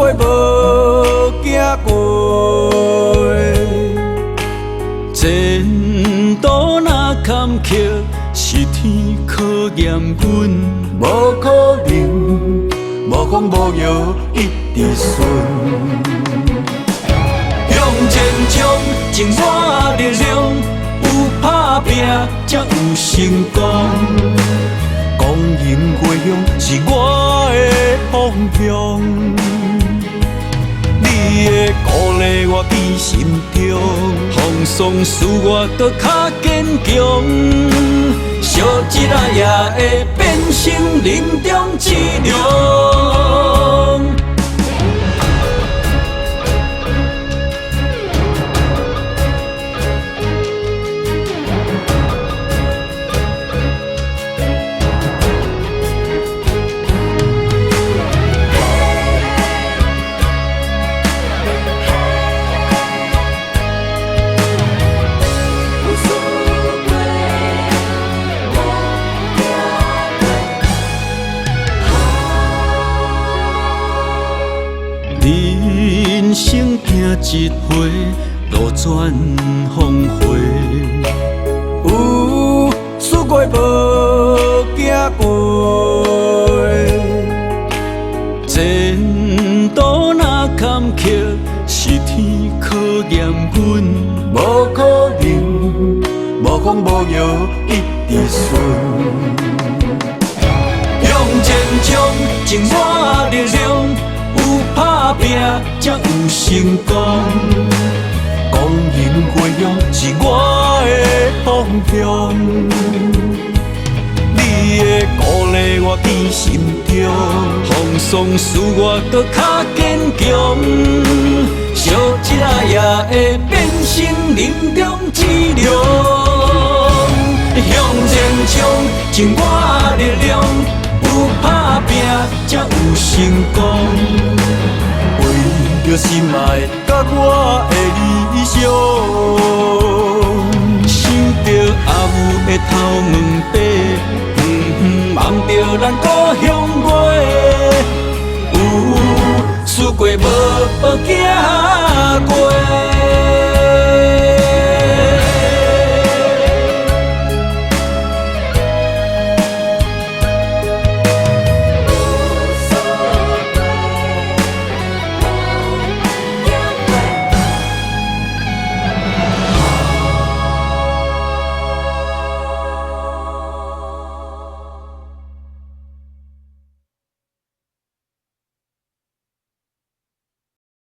过无行过，前途若坎坷，是天考验阮，无可能，无风无雨一直顺。向前冲，尽我力量，有打拼才有成功。光荣回乡是我的方向，你的鼓励我记心中，风霜使我搁较坚强，烧一仔也会变成林中之龙。人生行一回，路转峰回。有试过无行过，前途若坎坷，是天考验阮。无可能，无风无雨一直顺。向前冲，尽我力量。有打拼才有成功，光荣回乡是我的方向。你的鼓励我记心中，风霜使我搁较坚强，烧一仔也会变成林中之龙。向前冲，尽我力量。有打拼才有成功，为着心爱甲我的理想，想着阿母的头毛白，望着咱故乡袂，有试过无行过。